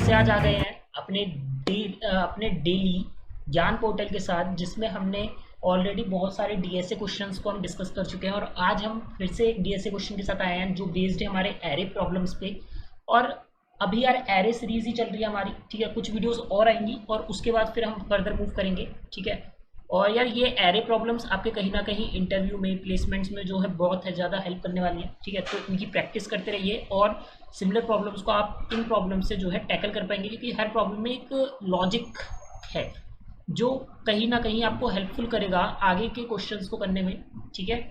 से आज आ गए हैं अपने डेली ज्ञान पोर्टल के साथ, जिसमें हमने ऑलरेडी बहुत सारे डीएसए क्वेश्चंस को हम डिस्कस कर चुके हैं। और आज हम फिर से एक डीएसए क्वेश्चन के साथ आए हैं जो बेस्ड है हमारे एरे प्रॉब्लम्स पे। और अभी यार एरे सीरीज ही चल रही है हमारी, ठीक है। कुछ वीडियोस और आएंगी और उसके बाद फिर हम फर्दर मूव करेंगे, ठीक है। और यार ये एरे प्रॉब्लम्स आपके कहीं ना कहीं इंटरव्यू में, प्लेसमेंट्स में जो है बहुत है ज़्यादा हेल्प करने वाली है, ठीक है। तो इनकी प्रैक्टिस करते रहिए और सिमिलर प्रॉब्लम्स को आप इन प्रॉब्लम से जो है टैकल कर पाएंगे, क्योंकि हर प्रॉब्लम में एक लॉजिक है जो कहीं ना कहीं आपको हेल्पफुल करेगा आगे के क्वेश्चंस को करने में, ठीक है।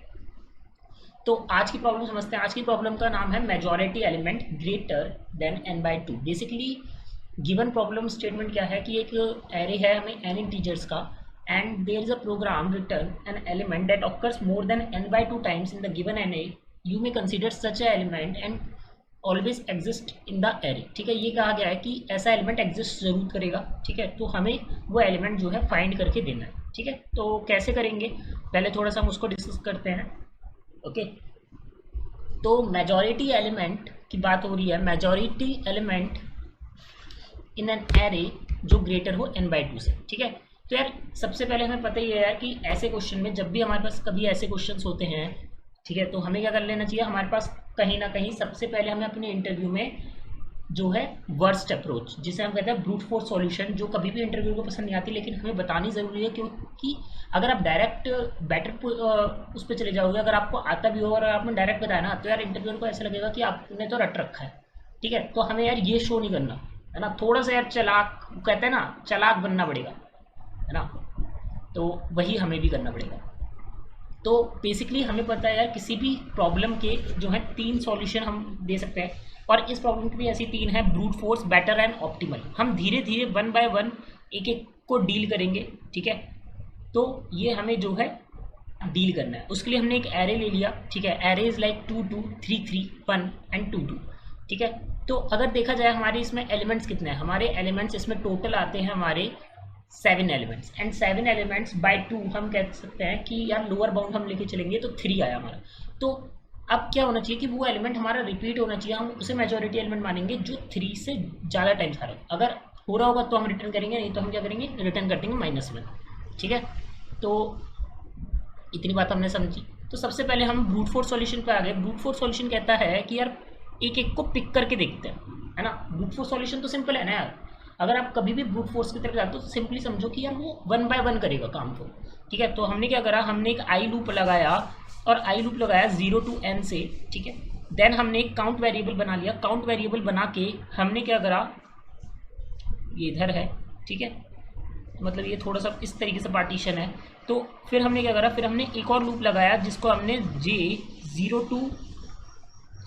तो आज की प्रॉब्लम समझते हैं। आज की प्रॉब्लम का नाम है majority element greater than n/2। Basically given problem statement क्या है कि एक एरे है हमें n इंटीजर्स का, and there is a program written an element that occurs more than n/2 times in the given array. You may consider such a element and always exist in the array, ठीक है। ये कहा गया है कि ऐसा element exist जरूर करेगा, ठीक है। तो हमें वो एलिमेंट जो है फाइंड करके देना है, ठीक है। तो कैसे करेंगे, पहले थोड़ा सा हम उसको डिस्कस करते हैं, ओके। तो मेजॉरिटी एलिमेंट की बात हो रही है, majority element in an array जो ग्रेटर हो n/2 से, ठीक है। तो यार सबसे पहले हमें पता ही है यार कि ऐसे क्वेश्चन में जब भी हमारे पास कभी ऐसे क्वेश्चंस होते हैं, ठीक है, तो हमें क्या कर लेना चाहिए, हमारे पास कहीं ना कहीं सबसे पहले हमें अपने इंटरव्यू में जो है वर्स्ट अप्रोच, जिसे हम कहते हैं ब्रूट फोर्स सॉल्यूशन, जो कभी भी इंटरव्यू को पसंद नहीं आती लेकिन हमें बतानी ज़रूरी है, क्योंकि अगर आप डायरेक्ट बेटर उस पर चले जाओगे, अगर आपको आता भी हो और आपने डायरेक्ट बताया ना, तो यार इंटरव्यू को ऐसा लगेगा कि आपने तो रट रखा है, ठीक है। तो हमें यार ये शो नहीं करना है ना, थोड़ा सा यार चलाक, कहते हैं ना चलाक बनना पड़ेगा, है ना। तो वही हमें भी करना पड़ेगा। तो बेसिकली हमें पता है यार किसी भी प्रॉब्लम के जो है 3 सॉल्यूशन हम दे सकते हैं, और इस प्रॉब्लम की भी ऐसी 3 है, brute force, better and optimal. हम धीरे धीरे 1 बाय 1 एक एक को डील करेंगे, ठीक है। तो ये हमें जो है डील करना है, उसके लिए हमने एक एरे ले लिया, ठीक है। एरे इज लाइक 2 2 3 3 1 एंड 2 2, ठीक है। तो अगर देखा जाए हमारे इसमें एलिमेंट्स कितने हैं, हमारे एलिमेंट्स इसमें टोटल आते हैं हमारे 7 एलिमेंट्स, एंड 7 एलिमेंट्स बाय 2 हम कह सकते हैं कि यार लोअर बाउंड हम लेके चलेंगे तो 3 आया हमारा। तो अब क्या होना चाहिए कि वो एलिमेंट हमारा रिपीट होना चाहिए, हम उसे मेजॉरिटी एलिमेंट मानेंगे जो 3 से ज़्यादा टाइम्स आ रहा है। अगर हो रहा होगा तो हम रिटर्न करेंगे, नहीं तो हम क्या करेंगे, रिटर्न कर देंगे -1, ठीक है। तो इतनी बात हमने समझी। तो सबसे पहले हम ब्रूट फोर्स सॉल्यूशन पे आ गए। ब्रूट फोर्स सॉल्यूशन कहता है कि यार एक एक को पिक करके देखते हैं, है ना। ब्रूट फोर्स सॉल्यूशन तो सिंपल है ना यार, अगर आप कभी भी ब्रूट फोर्स की तरफ जाते हो तो सिंपली समझो कि यार वो 1 बाय 1 करेगा काम को, ठीक है। तो हमने क्या करा, हमने एक आई लूप लगाया, और आई लूप लगाया 0 to n से, ठीक है। देन हमने एक काउंट वेरिएबल बना लिया, काउंट वेरिएबल बना के हमने क्या करा, ये इधर है, ठीक है, मतलब ये थोड़ा सा इस तरीके से पार्टीशन है। तो फिर हमने क्या करा, फिर हमने एक और लूप लगाया जिसको हमने j 0 to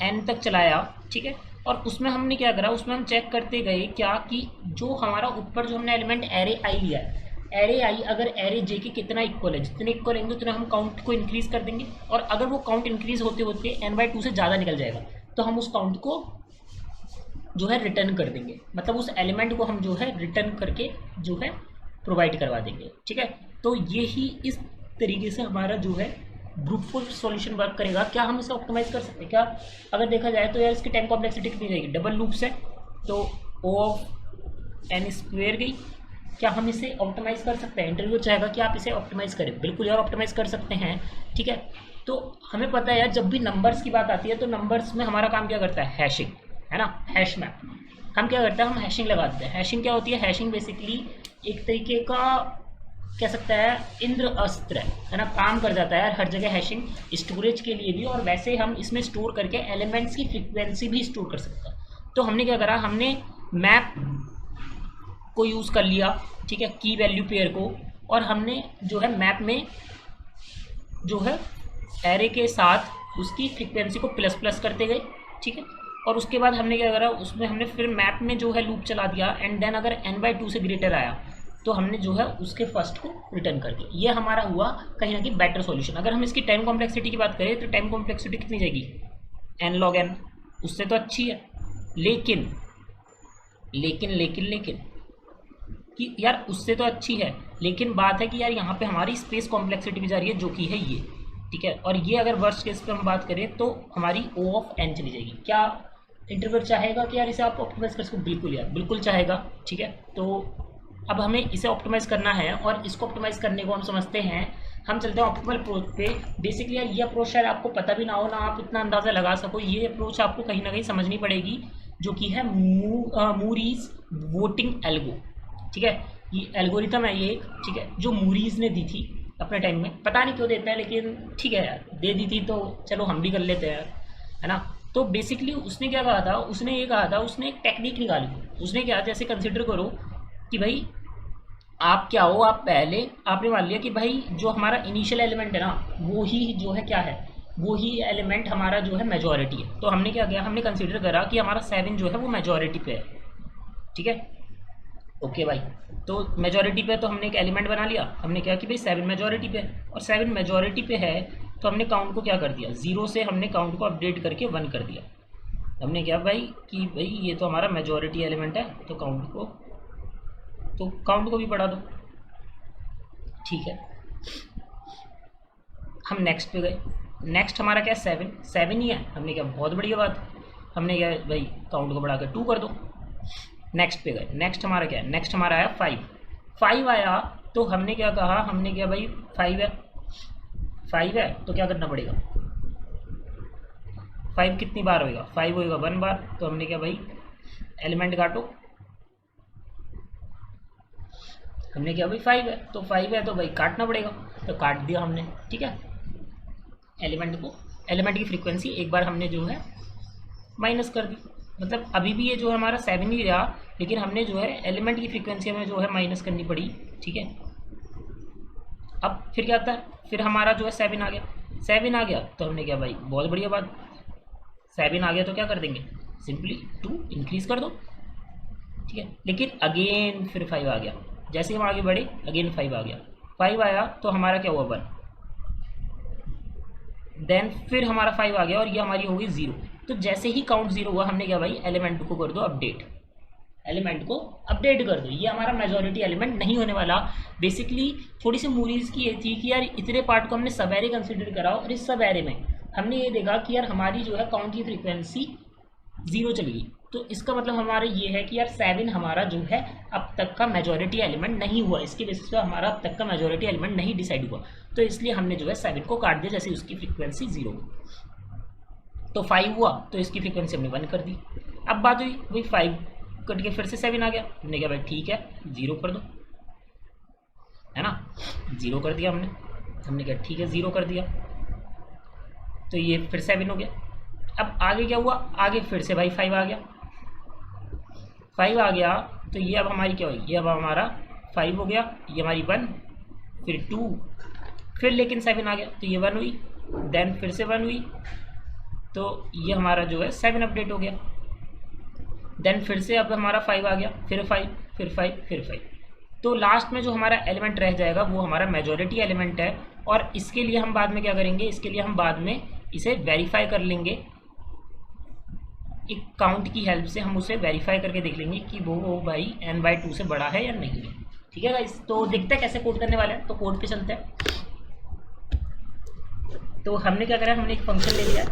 n तक चलाया, ठीक है। और उसमें हमने क्या करा, उसमें हम चेक करते गए क्या कि जो हमारा ऊपर जो हमने एलिमेंट एरे आई लिया है, एरे आई अगर एरे जे के कितना इक्वल है, जितने इक्वल होंगे उतना हम काउंट को इंक्रीज कर देंगे, और अगर वो काउंट इंक्रीज होते होते n/2 से ज़्यादा निकल जाएगा तो हम उस काउंट को जो है रिटर्न कर देंगे, मतलब उस एलिमेंट को हम जो है रिटर्न करके जो है प्रोवाइड करवा देंगे, ठीक है। तो ये ही इस तरीके से हमारा जो है ब्रूट फोर्स सॉल्यूशन वर्क करेगा। क्या हम इसे ऑप्टिमाइज कर सकते हैं क्या, अगर देखा जाए तो यार इसकी टाइम कॉम्प्लेक्सिटी कितनी जाएगी, डबल लूप्स है तो O ऑफ n स्क्वेयर गई। क्या हम इसे ऑप्टिमाइज कर सकते हैं, इंटरव्यू चाहेगा कि आप इसे ऑप्टिमाइज करें, बिल्कुल यार ऑप्टिमाइज कर सकते हैं, ठीक है। तो हमें पता है यार जब भी नंबर्स की बात आती है तो नंबर्स में हमारा काम क्या करता है, हैशिंग, है ना, हैश मैप। हम क्या करते हैं, हम हैशिंग लगाते हैं। हैशिंग क्या होती है, हैशिंग बेसिकली एक तरीके का कह सकता है इंद्र अस्त्र है ना, काम कर जाता है यार हर जगह हैशिंग, स्टोरेज के लिए भी, और वैसे हम इसमें स्टोर करके एलिमेंट्स की फ्रीक्वेंसी भी स्टोर कर सकते हैं। तो हमने क्या करा, हमने मैप को यूज़ कर लिया, ठीक है, की वैल्यू पेयर को, और हमने जो है मैप में जो है एरे के साथ उसकी फ्रीक्वेंसी को प्लस प्लस करते गए, ठीक है। और उसके बाद हमने क्या करा, उसमें हमने फिर मैप में जो है लूप चला दिया, एंड देन अगर n/2 से ग्रेटर आया तो हमने जो है उसके फर्स्ट को रिटर्न कर दिया। ये हमारा हुआ कहीं ना कहीं बेटर सॉल्यूशन। अगर हम इसकी टाइम कॉम्प्लेक्सिटी की बात करें तो टाइम कॉम्प्लेक्सिटी कितनी जाएगी, n log n, उससे तो अच्छी है। लेकिन लेकिन लेकिन लेकिन कि यार उससे तो अच्छी है, लेकिन बात है कि यार यहाँ पे हमारी स्पेस कॉम्प्लेक्सिटी भी जा रही है जो कि है ये, ठीक है। और ये अगर वर्स्ट केस पे हम बात करें तो हमारी O ऑफ n चली जाएगी। क्या इंटरव्यूअर चाहेगा कि यार इसे आप ऑप्टिमाइज़ कर सको, बिल्कुल यार बिल्कुल चाहेगा, ठीक है। तो अब हमें इसे ऑप्टिमाइज़ करना है और इसको ऑप्टिमाइज़ करने को हम समझते हैं, हम चलते हैं ऑप्टिमल अप्रोच पे। बेसिकली यार ये अप्रोच शायद आपको पता भी ना हो, ना आप इतना अंदाज़ा लगा सको, ये अप्रोच आपको कहीं ना कहीं समझनी पड़ेगी, जो कि है मूरीज वोटिंग एल्गो, ठीक है। ये एल्गोरिथम है ये एक, ठीक है, जो मूरीज ने दी थी अपने टाइम में, पता नहीं क्यों देता है, लेकिन ठीक है यार दे दी थी तो चलो हम भी कर लेते हैं यार, है ना। तो बेसिकली उसने क्या कहा था, उसने ये कहा था, उसने एक टेक्निक निकाली। उसने क्या, जैसे कंसिडर करो कि भाई आप क्या हो, आप पहले आपने मान लिया कि भाई जो हमारा इनिशियल एलिमेंट है ना, वो ही जो है क्या है, वो ही एलिमेंट हमारा जो है मेजॉरिटी है। तो हमने क्या किया, हमने कंसीडर करा कि हमारा 7 जो है वो मेजॉरिटी पे है, ठीक है। ओके भाई, तो मेजॉरिटी पे तो हमने एक एलिमेंट बना लिया। हमने क्या कि भाई 7 मेजॉरिटी पे है, और 7 मेजॉरिटी पे है तो हमने काउंट को क्या कर दिया, 0 से हमने काउंट को अपडेट करके 1 कर दिया। हमने क्या भाई कि भाई ये तो हमारा मेजॉरिटी एलिमेंट है, तो काउंट को भी बढ़ा दो, ठीक है। हम नेक्स्ट पे गए, नेक्स्ट हमारा क्या, 7 ही है। हमने क्या, बहुत बढ़िया बात, हमने क्या भाई काउंट को बढ़ा कर 2 कर दो। नेक्स्ट पे गए, नेक्स्ट हमारा क्या है, नेक्स्ट हमारा आया 5 आया। तो हमने क्या कहा, हमने क्या भाई 5 है तो क्या करना पड़ेगा, 5 कितनी बार होएगा, 5 होएगा 1 बार। तो हमने क्या भाई एलिमेंट काटो, हमने क्या भाई 5 है तो 5 है तो भाई काटना पड़ेगा, तो काट दिया हमने, ठीक है। एलिमेंट की फ्रीक्वेंसी एक बार हमने जो है माइनस कर दी, मतलब अभी भी ये जो हमारा 7 ही रहा, लेकिन हमने जो है एलिमेंट की फ्रीक्वेंसी हमें जो है माइनस करनी पड़ी, ठीक है। अब फिर क्या आता है, फिर हमारा जो है 7 आ गया। 7 आ गया तो हमने क्या भाई, बहुत बढ़िया बात, 7 आ गया तो क्या कर देंगे, सिंपली 2 इंक्रीज कर दो, ठीक है। लेकिन अगेन फिर 5 आ गया, जैसे हम आगे बढ़े अगेन 5 आ गया। 5 आया तो हमारा क्या हुआ 1, देन फिर हमारा 5 आ गया और ये हमारी हो गई 0। तो जैसे ही काउंट 0 हुआ, हमने क्या भाई एलिमेंट को कर दो अपडेट, एलिमेंट को अपडेट कर दो, ये हमारा मेजॉरिटी एलिमेंट नहीं होने वाला। बेसिकली थोड़ी सी मूरीज की ये थी कि यार इतने पार्ट को हमने सब एरे कंसिडर करा, और इस सब एरे में हमने ये देखा कि यार हमारी जो है काउंट की फ्रीक्वेंसी 0 चली गई। तो इसका मतलब हमारा ये है कि यार 7 हमारा जो है अब तक का मेजॉरिटी एलिमेंट नहीं हुआ, इसके बेसिस पे हमारा अब तक का मेजॉरिटी एलिमेंट नहीं डिसाइड हुआ। तो इसलिए हमने जो है 7 को काट दिया, जैसे उसकी फ्रीक्वेंसी 0 हुई। तो 5 हुआ तो इसकी फ्रीक्वेंसी हमने 1 कर दी। अब बात हुई भाई 5 कट के फिर से 7 आ गया, हमने कहा भाई ठीक है 0 कर दो, है ना, 0 कर दिया हमने कहा ठीक है 0 कर दिया, तो ये फिर 7 हो गया। अब आगे क्या हुआ, आगे फिर से भाई 5 आ गया, 5 आ गया तो ये अब हमारी क्या हुई, ये अब हमारा 5 हो गया, ये हमारी 1, फिर 2, फिर लेकिन 7 आ गया तो ये 1 हुई, देन फिर से 1 हुई, तो ये हमारा जो है 7 अपडेट हो गया। देन फिर से अब हमारा 5 आ गया, फिर 5, फिर 5, फिर 5। तो लास्ट में जो हमारा एलिमेंट रह जाएगा वो हमारा मेजॉरिटी एलिमेंट है, और इसके लिए हम बाद में क्या करेंगे, इसके लिए हम बाद में इसे वेरीफाई कर लेंगे, एक काउंट की हेल्प से हम उसे वेरीफाई करके देख लेंगे कि वो भाई n/2 से बड़ा है या नहीं है, ठीक है गाइस। तो देखते हैं कैसे कोड करने वाले हैं, तो कोड पे चलते हैं। तो हमने क्या करा, हमने एक फंक्शन ले लिया,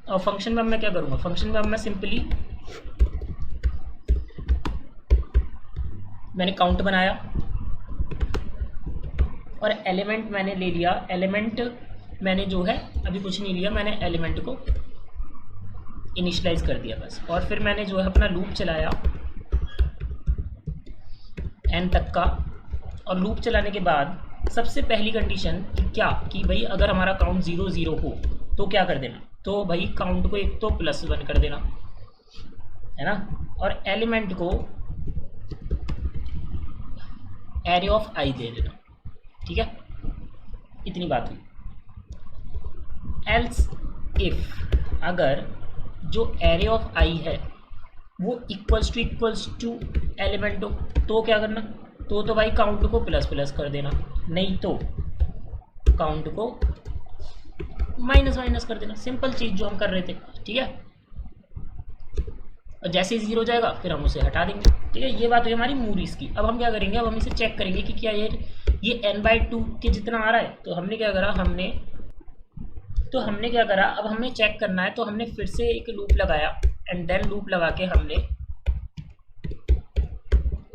और फंक्शन में अब मैं क्या करूँगा, फंक्शन में अब मैं सिंपली मैंने काउंट बनाया और एलिमेंट मैंने ले लिया, एलिमेंट मैंने जो है अभी कुछ नहीं लिया, मैंने एलिमेंट को इनिशियलाइज कर दिया बस। और फिर मैंने जो है अपना लूप चलाया n तक का, और लूप चलाने के बाद सबसे पहली कंडीशन क्या कि भाई अगर हमारा काउंट 0 0 हो तो क्या कर देना, तो भाई काउंट को एक तो +1 कर देना, है ना, और एलिमेंट को एरे ऑफ i दे देना, ठीक है, इतनी बात हुई। एल्स इफ अगर जो एरे ऑफ i है वो इक्वल्स टू एलिमेंट हो तो क्या करना, तो भाई काउंट को ++ कर देना, नहीं तो काउंट को माइनस कर देना, सिंपल चीज़ जो हम कर रहे थे, ठीक है। और जैसे ही 0 हो जाएगा फिर हम उसे हटा देंगे, ठीक है। ये बात हुई हमारी मूरीज की। अब हम क्या करेंगे, अब हम इसे चेक करेंगे कि क्या ये n/2 के जितना आ रहा है। तो हमने क्या करा, हमने तो हमने क्या करा, अब हमें चेक करना है, तो हमने फिर से एक लूप लगाया एंड देन लूप लगा के हमने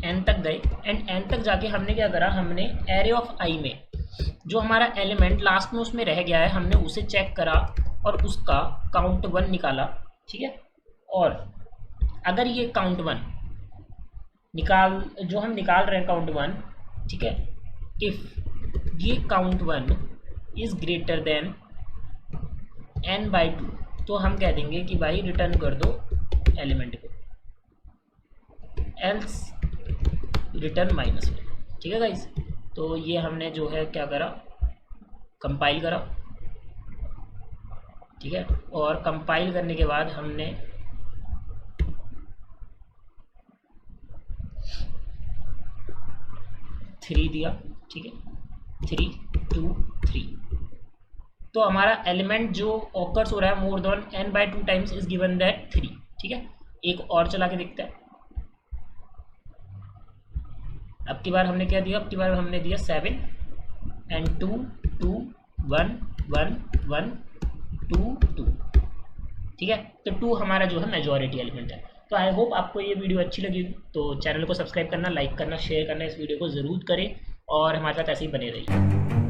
एन तक गए एंड एन तक जाके हमने क्या करा, हमने एरे ऑफ आई में जो हमारा एलिमेंट लास्ट में उसमें रह गया है हमने उसे चेक करा और उसका काउंट 1 निकाला, ठीक है। और अगर ये काउंट 1 निकाल जो हम निकाल रहे हैं काउंट 1, ठीक है, इफ ये count 1 is greater than n/2 तो हम कह देंगे कि भाई रिटर्न कर दो एलिमेंट को, एल्स रिटर्न -1, ठीक है गाइस। तो ये हमने जो है क्या करा, कंपाइल करा, ठीक है। और कंपाइल करने के बाद हमने थ्री दिया, ठीक है, 3 2 3। तो हमारा एलिमेंट जो ऑकर्स हो रहा है more than n/2 times is given that 3, ठीक है। एक और चला के देखते हैं। अब की बार हमने क्या दिया, अब की बार हमने दिया 7 एंड 2 2 1 1 1 2 2, ठीक है। तो 2 हमारा जो है मेजॉरिटी एलिमेंट है। तो आई होप आपको ये वीडियो अच्छी लगी, तो चैनल को सब्सक्राइब करना, लाइक करना, शेयर करना, इस वीडियो को ज़रूर करें और हमारे साथ ऐसे ही बने रहिए।